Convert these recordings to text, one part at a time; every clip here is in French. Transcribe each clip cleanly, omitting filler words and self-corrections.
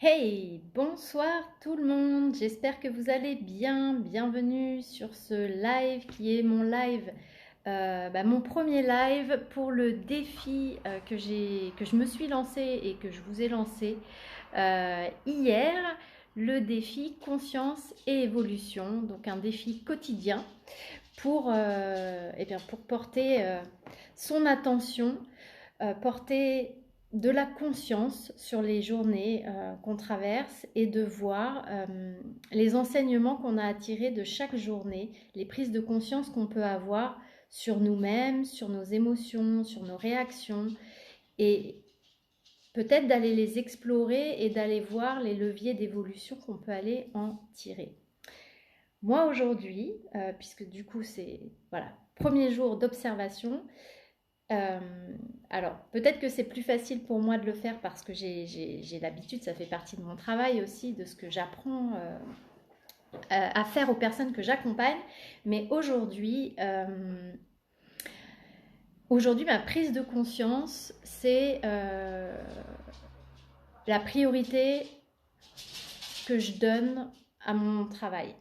Hey, bonsoir tout le monde, j'espère que vous allez bien. Bienvenue sur ce live qui est mon live, mon premier live pour le défi que je me suis lancé et que je vous ai lancé hier, le défi conscience et évolution, donc un défi quotidien pour porter son attention, porter de la conscience sur les journées qu'on traverse et de voir les enseignements qu'on a à tirer de chaque journée, les prises de conscience qu'on peut avoir sur nous-mêmes, sur nos émotions, sur nos réactions et peut-être d'aller les explorer et d'aller voir les leviers d'évolution qu'on peut aller en tirer. Moi aujourd'hui, puisque du coup c'est voilà, premier jour d'observation, euh, alors, peut-être que c'est plus facile pour moi de le faire parce que j'ai l'habitude, ça fait partie de mon travail aussi, de ce que j'apprends à faire aux personnes que j'accompagne. Mais aujourd'hui, ma prise de conscience, c'est la priorité que je donne à mon travail.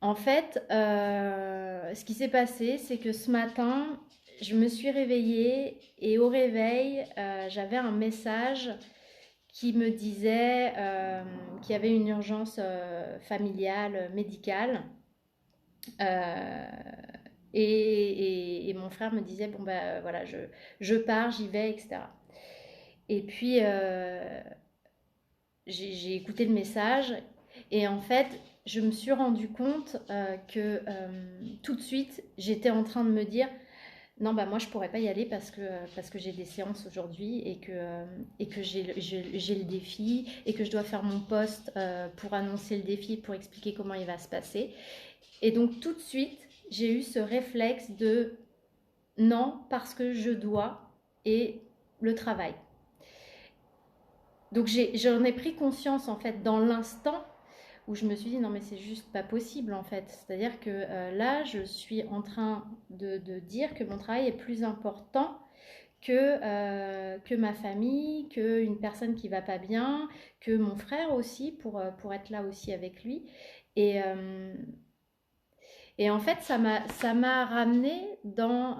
En fait, ce qui s'est passé, c'est que ce matin, je me suis réveillée et au réveil, j'avais un message qui me disait qu'il y avait une urgence familiale, médicale. Euh, et mon frère me disait, bon, bah voilà, je pars, j'y vais, etc. Et puis, j'ai écouté le message et en fait, je me suis rendu compte que tout de suite, j'étais en train de me dire, non, bah moi je pourrais pas y aller parce que j'ai des séances aujourd'hui et que j'ai le défi et que je dois faire mon post pour annoncer le défi, pour expliquer comment il va se passer. Et donc tout de suite, j'ai eu ce réflexe de non parce que je dois et le travail. Donc j'en ai pris conscience en fait dans l'instant où je me suis dit non mais c'est juste pas possible en fait. C'est-à-dire que là je suis en train de dire que mon travail est plus important que ma famille, qu'une personne qui va pas bien, que mon frère aussi pour être là aussi avec lui. Et, euh, et en fait ça m'a ramené dans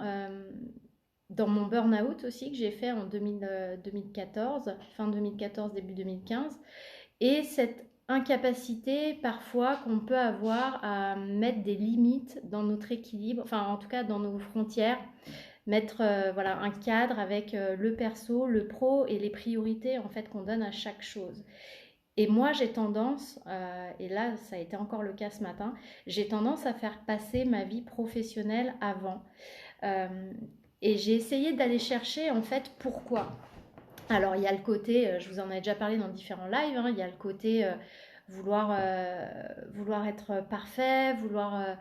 mon burn-out aussi que j'ai fait en 2014, fin 2014, début 2015. Et cette incapacité parfois qu'on peut avoir à mettre des limites dans notre équilibre, enfin en tout cas dans nos frontières, mettre voilà, un cadre avec le perso, le pro et les priorités en fait qu'on donne à chaque chose. Et moi j'ai tendance, et là ça a été encore le cas ce matin, j'ai tendance à faire passer ma vie professionnelle avant. Euh, et j'ai essayé d'aller chercher en fait pourquoi. Alors il y a le côté, je vous en ai déjà parlé dans différents lives, hein, il y a le côté vouloir être parfait, vouloir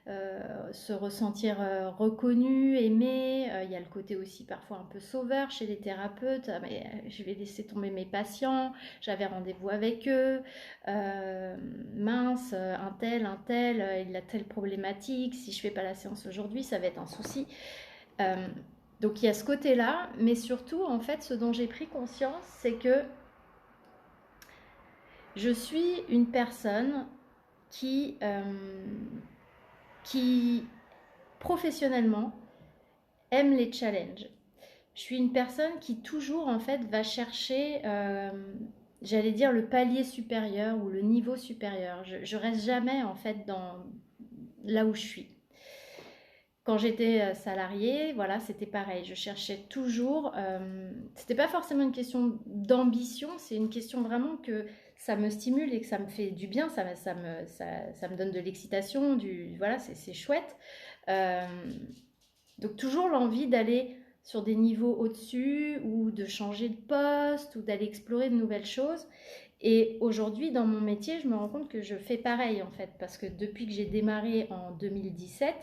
se ressentir reconnu, aimé. Il y a le côté aussi parfois un peu sauveur chez les thérapeutes. Ah, mais, je vais laisser tomber mes patients, j'avais rendez-vous avec eux. Mince, un tel, il a telle problématique. Si je fais pas la séance aujourd'hui, ça va être un souci. Euh, donc il y a ce côté-là, mais surtout, en fait, ce dont j'ai pris conscience, c'est que je suis une personne qui, qui professionnellement, aime les challenges. Je suis une personne qui toujours, en fait, va chercher, j'allais dire, le palier supérieur ou le niveau supérieur. Je reste jamais, en fait, là où je suis. Quand j'étais salariée, voilà, c'était pareil. Je cherchais toujours. C'était pas forcément une question d'ambition, c'est une question vraiment que ça me stimule et que ça me fait du bien. Ça me donne de l'excitation. Voilà, c'est chouette. Euh, donc toujours l'envie d'aller sur des niveaux au-dessus ou de changer de poste ou d'aller explorer de nouvelles choses. Et aujourd'hui, dans mon métier, je me rends compte que je fais pareil en fait, parce que depuis que j'ai démarré en 2017,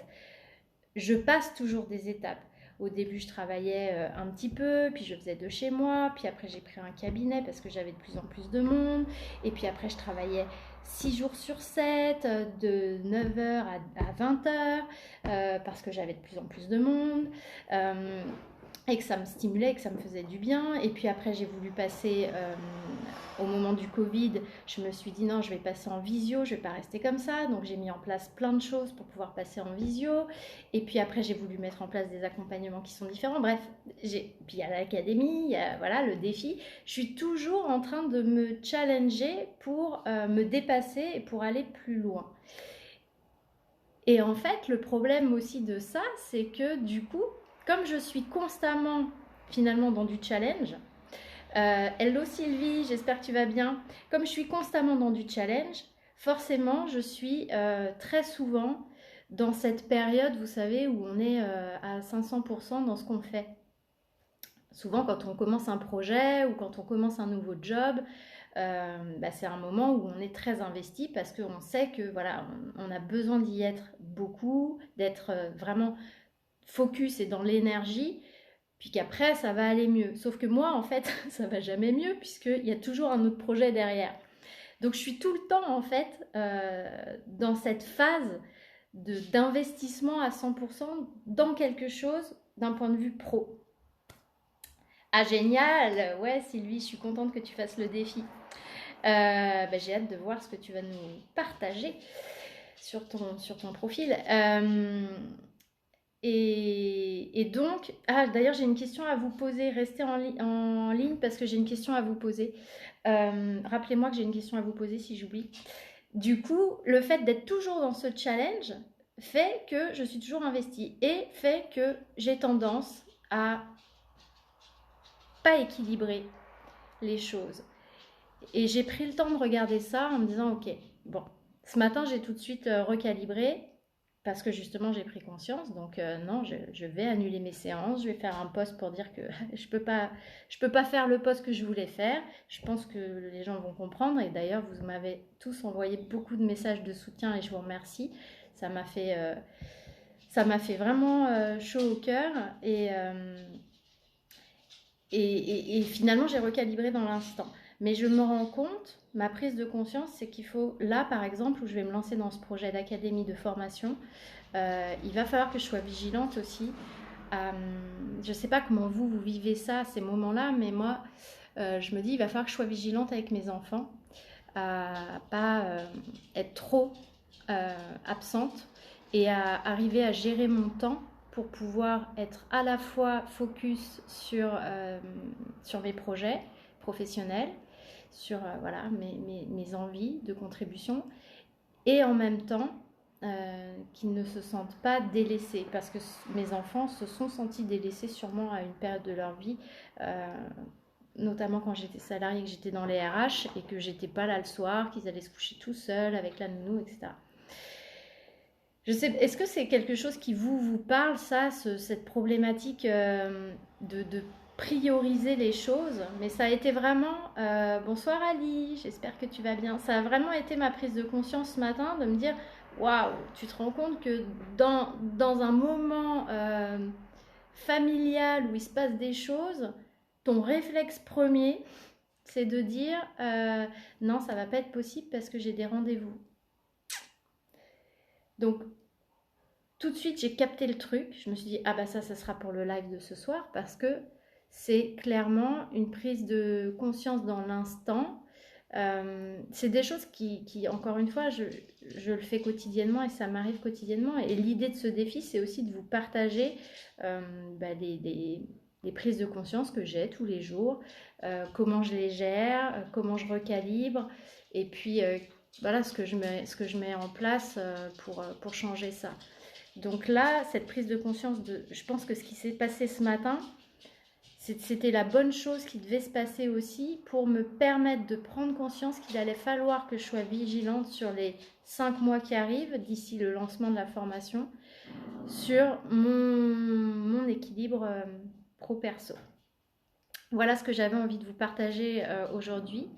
je passe toujours des étapes. Au début, je travaillais un petit peu, puis je faisais de chez moi, puis après j'ai pris un cabinet parce que j'avais de plus en plus de monde, et puis après je travaillais 6 jours sur 7, de 9h à 20h, parce que j'avais de plus en plus de monde, et que ça me stimulait, que ça me faisait du bien. Et puis après j'ai voulu passer au moment du Covid, je me suis dit non, je vais passer en visio, je vais pas rester comme ça. Donc j'ai mis en place plein de choses pour pouvoir passer en visio. Et puis après, j'ai voulu mettre en place des accompagnements qui sont différents. Bref, puis il y a l'académie, il y a voilà, le défi. Je suis toujours en train de me challenger pour me dépasser et pour aller plus loin. Et en fait, le problème aussi de ça, c'est que du coup, comme je suis constamment finalement dans du challenge, hello Sylvie, j'espère que tu vas bien. Comme je suis constamment dans du challenge, forcément, je suis très souvent dans cette période, vous savez, où on est à 500% dans ce qu'on fait. Souvent, quand on commence un projet ou quand on commence un nouveau job, c'est un moment où on est très investi parce qu'on sait que voilà, on a besoin d'y être beaucoup, d'être vraiment focus et dans l'énergie, puis qu'après ça va aller mieux. Sauf que moi, en fait, ça va jamais mieux puisqu'il y a toujours un autre projet derrière. Donc je suis tout le temps en fait dans cette phase d'investissement à 100% dans quelque chose d'un point de vue pro. Ah génial, ouais Sylvie, je suis contente que tu fasses le défi. J'ai hâte de voir ce que tu vas nous partager sur ton profil. Et donc, d'ailleurs j'ai une question à vous poser, restez en ligne parce que j'ai une question à vous poser. Rappelez-moi que j'ai une question à vous poser si j'oublie. Du coup, le fait d'être toujours dans ce challenge fait que je suis toujours investie et fait que j'ai tendance à pas équilibrer les choses. Et j'ai pris le temps de regarder ça en me disant, ok, bon, ce matin j'ai tout de suite recalibré parce que justement j'ai pris conscience. Donc non, je vais annuler mes séances, je vais faire un post pour dire que je peux pas faire le post que je voulais faire. Je pense que les gens vont comprendre et d'ailleurs vous m'avez tous envoyé beaucoup de messages de soutien et je vous remercie. Ça m'a fait vraiment chaud au cœur et finalement, j'ai recalibré dans l'instant. Mais je me rends compte, ma prise de conscience, c'est qu'il faut, là par exemple, où je vais me lancer dans ce projet d'académie de formation, il va falloir que je sois vigilante aussi. Je ne sais pas comment vous vivez ça, ces moments-là, mais moi, je me dis, il va falloir que je sois vigilante avec mes enfants, à pas être trop absente et à arriver à gérer mon temps pour pouvoir être à la fois focus sur mes projets professionnels, sur voilà, mes envies de contribution, et en même temps qu'ils ne se sentent pas délaissés, parce que mes enfants se sont sentis délaissés sûrement à une période de leur vie, notamment quand j'étais salariée, que j'étais dans les RH et que j'étais pas là le soir, qu'ils allaient se coucher tout seuls avec la nounou, etc. Je sais, est-ce que c'est quelque chose qui vous parle, ça, cette problématique de prioriser les choses? Mais ça a été vraiment... bonsoir Ali, j'espère que tu vas bien. Ça a vraiment été ma prise de conscience ce matin de me dire, waouh, tu te rends compte que dans un moment familial où il se passe des choses, ton réflexe premier, c'est de dire, non, ça va pas être possible parce que j'ai des rendez-vous. Donc, tout de suite, j'ai capté le truc. Je me suis dit, ah bah ça sera pour le live de ce soir parce que c'est clairement une prise de conscience dans l'instant. C'est des choses qui, encore une fois, je le fais quotidiennement et ça m'arrive quotidiennement. Et l'idée de ce défi, c'est aussi de vous partager les prises de conscience que j'ai tous les jours, comment je les gère, comment je recalibre, et puis voilà ce que je mets en place pour changer ça. Donc là, cette prise de conscience, je pense que ce qui s'est passé ce matin, c'était la bonne chose qui devait se passer aussi pour me permettre de prendre conscience qu'il allait falloir que je sois vigilante sur les 5 mois qui arrivent, d'ici le lancement de la formation, sur mon équilibre pro-perso. Voilà ce que j'avais envie de vous partager aujourd'hui.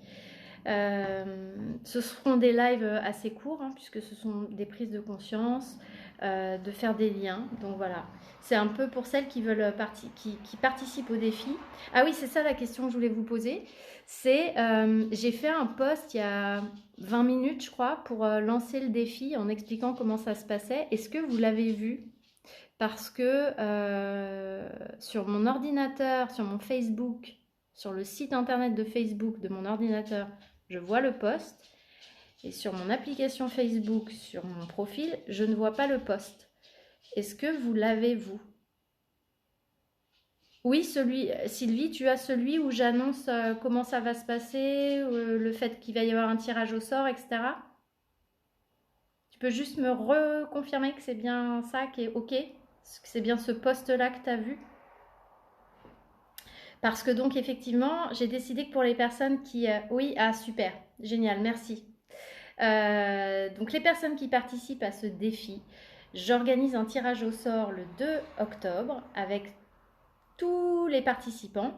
Ce seront des lives assez courts, puisque ce sont des prises de conscience, de faire des liens. Donc voilà, c'est un peu pour celles qui veulent qui participent au défi. Ah oui, c'est ça la question que je voulais vous poser. C'est, j'ai fait un post il y a 20 minutes, je crois, pour lancer le défi en expliquant comment ça se passait. Est-ce que vous l'avez vu? Parce que sur mon ordinateur, sur mon Facebook, Sur le site internet de Facebook de mon ordinateur, je vois le post. Et sur mon application Facebook, sur mon profil, je ne vois pas le post. Est-ce que vous l'avez, vous? Oui, Sylvie, tu as celui où j'annonce comment ça va se passer, le fait qu'il va y avoir un tirage au sort, etc. Tu peux juste me reconfirmer que c'est bien ça qui est OK? Que c'est bien ce post-là que tu as vu? Parce que donc effectivement, j'ai décidé que pour les personnes qui... oui, ah super, génial, merci. Donc les personnes qui participent à ce défi, j'organise un tirage au sort le 2 octobre avec tous les participants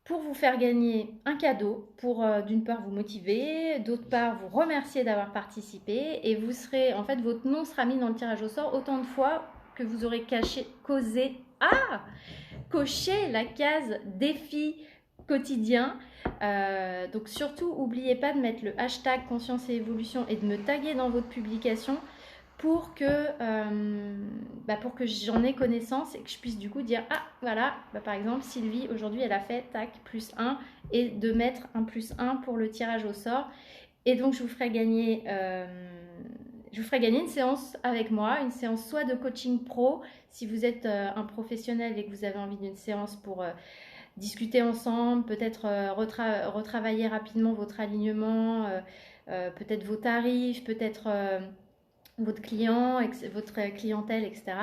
pour vous faire gagner un cadeau, pour d'une part vous motiver, d'autre part vous remercier d'avoir participé, et vous serez, en fait, votre nom sera mis dans le tirage au sort autant de fois que vous aurez coché la case défi quotidien. Donc surtout, n'oubliez pas de mettre le hashtag conscience et évolution et de me taguer dans votre publication pour que j'en ai connaissance et que je puisse du coup dire ah voilà, par exemple Sylvie aujourd'hui elle a fait tac plus 1 et de mettre un plus 1 pour le tirage au sort, et donc je vous ferai gagner une séance avec moi, une séance soit de coaching pro si vous êtes un professionnel et que vous avez envie d'une séance pour discuter ensemble, peut-être retravailler rapidement votre alignement, peut-être vos tarifs, peut-être votre client, votre clientèle, etc.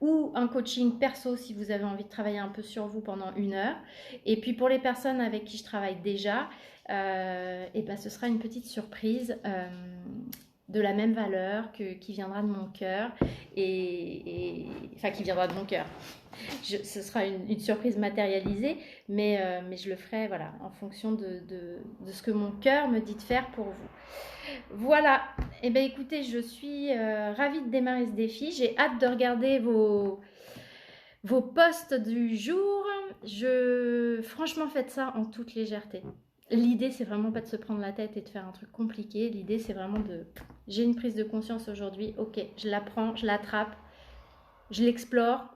Ou un coaching perso si vous avez envie de travailler un peu sur vous pendant 1 heure. Et puis pour les personnes avec qui je travaille déjà, et ben ce sera une petite surprise de la même valeur qui viendra de mon cœur, enfin qui viendra de mon cœur. Ce sera une surprise matérialisée, mais je le ferai voilà, en fonction de ce que mon cœur me dit de faire pour vous. Voilà, et bien écoutez, je suis ravie de démarrer ce défi. J'ai hâte de regarder vos posts du jour. Franchement, faites ça en toute légèreté. L'idée, c'est vraiment pas de se prendre la tête et de faire un truc compliqué. L'idée, c'est vraiment j'ai une prise de conscience aujourd'hui. Ok, je la prends, je l'attrape, je l'explore.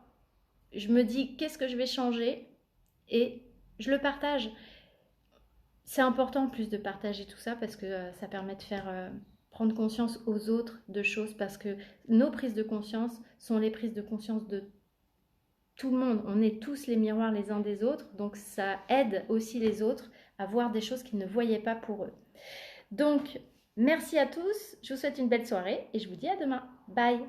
Je me dis qu'est-ce que je vais changer et je le partage. C'est important en plus de partager tout ça parce que ça permet de faire prendre conscience aux autres de choses, parce que nos prises de conscience sont les prises de conscience de tout le monde. On est tous les miroirs les uns des autres, donc ça aide aussi les autres à voir des choses qu'ils ne voyaient pas pour eux. Donc, merci à tous, je vous souhaite une belle soirée et je vous dis à demain. Bye!